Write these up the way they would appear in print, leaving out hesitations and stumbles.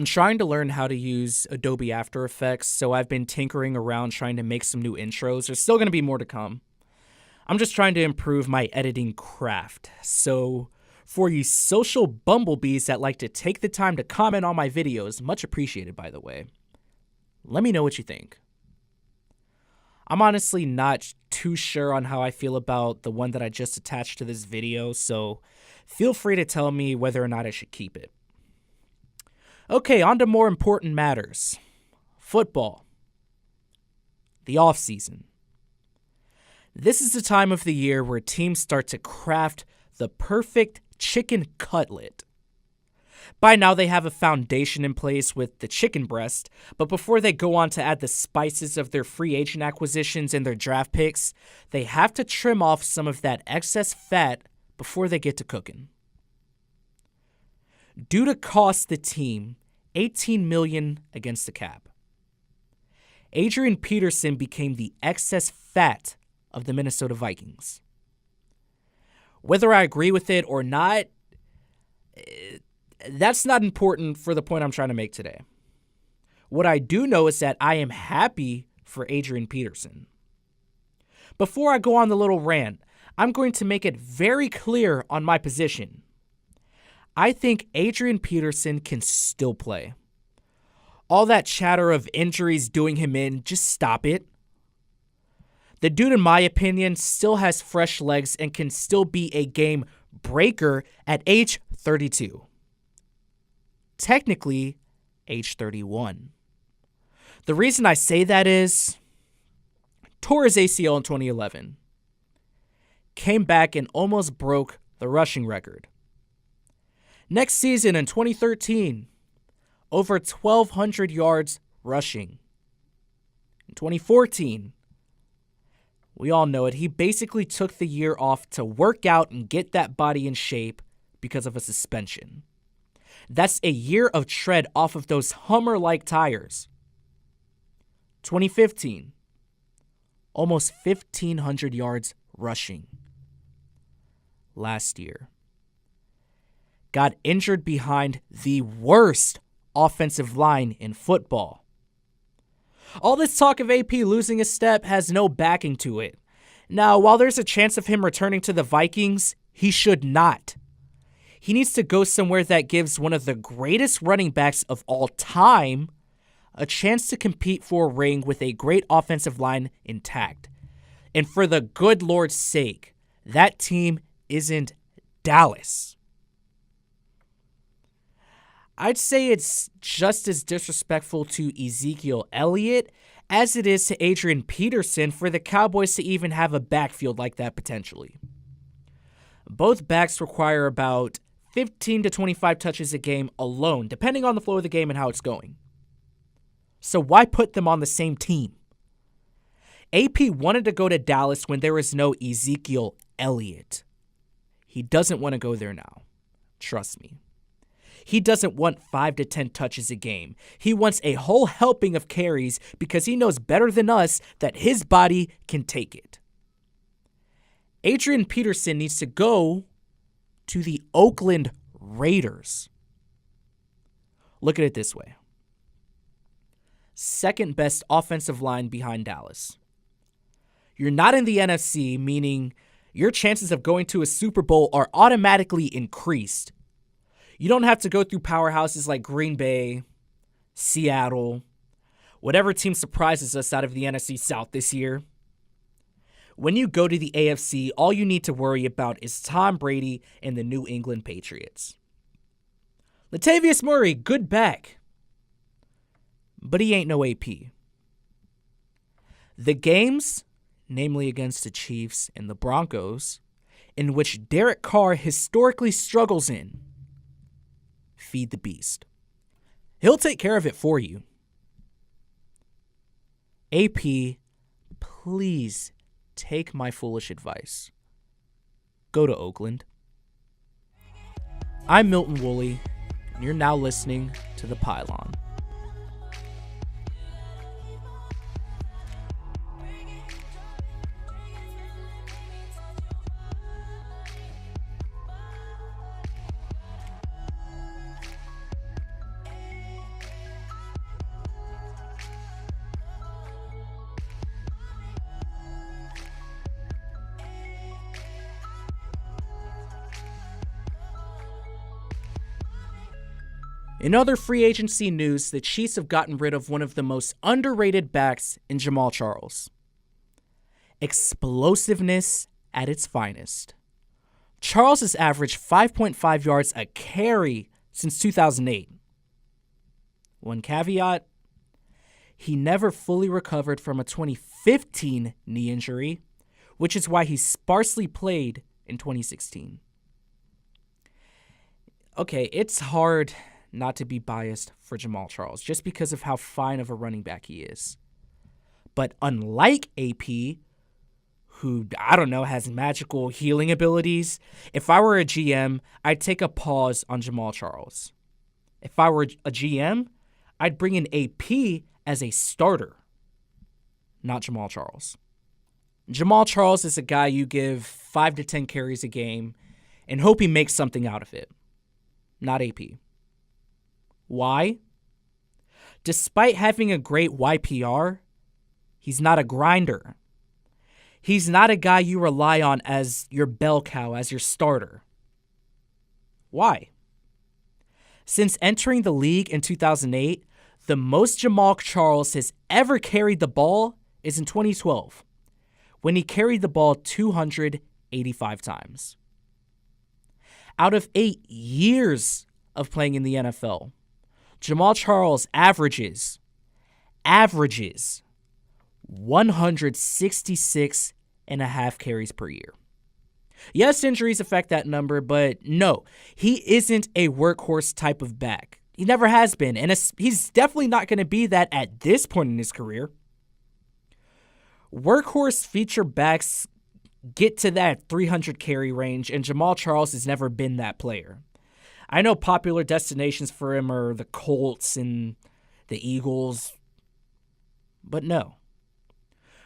trying to learn how to use Adobe After Effects, so I've been tinkering around trying to make some new intros. There's still going to be more to come. I'm just trying to improve my editing craft. So for you social bumblebees that like to take the time to comment on my videos, much appreciated by the way, let me know what you think. I'm honestly not too sure on how I feel about the one that I just attached to this video, so feel free to tell me whether or not I should keep it. Okay, on to more important matters. Football. The offseason. This is the time of the year where teams start to craft the perfect chicken cutlet. By now, they have a foundation in place with the chicken breast, but before they go on to add the spices of their free agent acquisitions and their draft picks, they have to trim off some of that excess fat before they get to cooking. Due to cost the team $18 million against the cap, Adrian Peterson became the excess fat of the Minnesota Vikings. Whether I agree with it or not, that's not important for the point I'm trying to make today. What I do know is that I am happy for Adrian Peterson. Before I go on the little rant, I'm going to make it very clear on my position. I think Adrian Peterson can still play. All that chatter of injuries doing him in, just stop it. The dude, in my opinion, still has fresh legs and can still be a game breaker at age 32. Technically, age 31. The reason I say that is, tore his ACL in 2011. Came back and almost broke the rushing record. Next season in 2013, over 1,200 yards rushing. In 2014, we all know it, he basically took the year off to work out and get that body in shape because of a suspension. That's a year of tread off of those Hummer-like tires. 2015, almost 1,500 yards rushing. Last year, got injured behind the worst offensive line in football. All this talk of AP losing a step has no backing to it. Now, while there's a chance of him returning to the Vikings, he should not. He needs to go somewhere that gives one of the greatest running backs of all time a chance to compete for a ring with a great offensive line intact. And for the good Lord's sake, that team isn't Dallas. I'd say it's just as disrespectful to Ezekiel Elliott as it is to Adrian Peterson for the Cowboys to even have a backfield like that potentially. Both backs require about 15 to 25 touches a game alone, depending on the flow of the game and how it's going. So why put them on the same team? AP wanted to go to Dallas when there was no Ezekiel Elliott. He doesn't want to go there now. Trust me. He doesn't want 5 to 10 touches a game. He wants a whole helping of carries because he knows better than us that his body can take it. Adrian Peterson needs to go to the Oakland Raiders. Look at it this way. Second best offensive line behind Dallas. You're not in the NFC, meaning your chances of going to a Super Bowl are automatically increased. You don't have to go through powerhouses like Green Bay, Seattle, whatever team surprises us out of the NFC South this year. When you go to the AFC, all you need to worry about is Tom Brady and the New England Patriots. Latavius Murray, good back, but he ain't no AP. The games, namely against the Chiefs and the Broncos, in which Derek Carr historically struggles in, feed the beast. He'll take care of it for you. AP, please take my foolish advice. Go to Oakland. I'm Milton Woolley, and you're now listening to The Pylon. In other free agency news, the Chiefs have gotten rid of one of the most underrated backs in Jamaal Charles. Explosiveness at its finest. Charles has averaged 5.5 yards a carry since 2008. One caveat, he never fully recovered from a 2015 knee injury, which is why he sparsely played in 2016. Okay, it's hard not to be biased for Jamaal Charles just because of how fine of a running back he is. But unlike AP, who, I don't know, has magical healing abilities, if I were a GM, I'd take a pause on Jamaal Charles. If I were a GM, I'd bring in AP as a starter, not Jamaal Charles. Jamaal Charles is a guy you give 5 to 10 carries a game and hope he makes something out of it, not AP. Why? Despite having a great YPR, he's not a grinder. He's not a guy you rely on as your bell cow, as your starter. Why? Since entering the league in 2008, the most Jamaal Charles has ever carried the ball is in 2012, when he carried the ball 285 times. Out of 8 years of playing in the NFL, Jamaal Charles averages 166.5 carries per year. Yes, injuries affect that number, but no, he isn't a workhorse type of back. He never has been, and he's definitely not going to be that at this point in his career. Workhorse feature backs get to that 300 carry range, and Jamaal Charles has never been that player. I know popular destinations for him are the Colts and the Eagles, but no.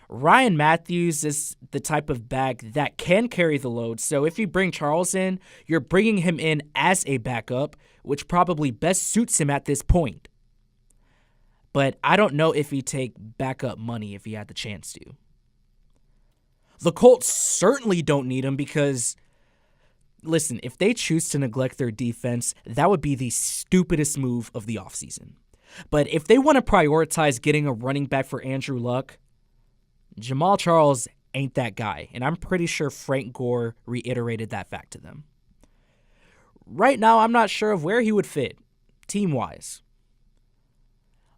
Ryan Matthews is the type of back that can carry the load, so if you bring Charles in, you're bringing him in as a backup, which probably best suits him at this point. But I don't know if he'd take backup money if he had the chance to. The Colts certainly don't need him because, listen, if they choose to neglect their defense, that would be the stupidest move of the offseason. But if they want to prioritize getting a running back for Andrew Luck, Jamaal Charles ain't that guy, and I'm pretty sure Frank Gore reiterated that fact to them. Right now, I'm not sure of where he would fit, team-wise.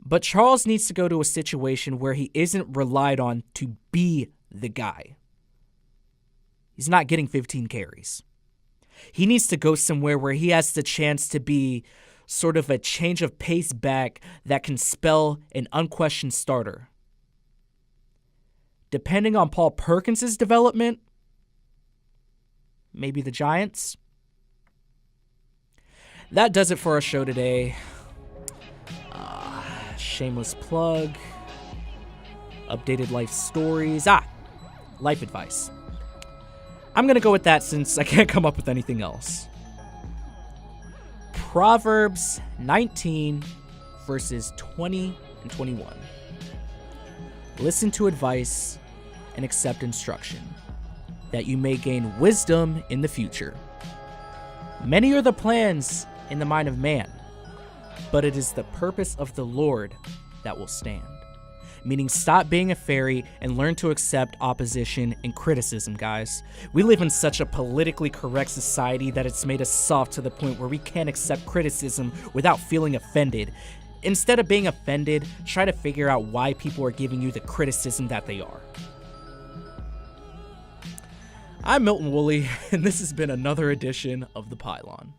But Charles needs to go to a situation where he isn't relied on to be the guy. He's not getting 15 carries. He needs to go somewhere where he has the chance to be sort of a change of pace back that can spell an unquestioned starter. Depending on Paul Perkins' development, maybe the Giants. That does it for our show today. Shameless plug. Updated life stories. Life advice. I'm going to go with that since I can't come up with anything else. Proverbs 19, verses 20 and 21. Listen to advice and accept instruction, that you may gain wisdom in the future. Many are the plans in the mind of man, but it is the purpose of the Lord that will stand. Meaning, stop being a fairy and learn to accept opposition and criticism, guys. We live in such a politically correct society that it's made us soft to the point where we can't accept criticism without feeling offended. Instead of being offended, try to figure out why people are giving you the criticism that they are. I'm Milton Woolley, and this has been another edition of The Pylon.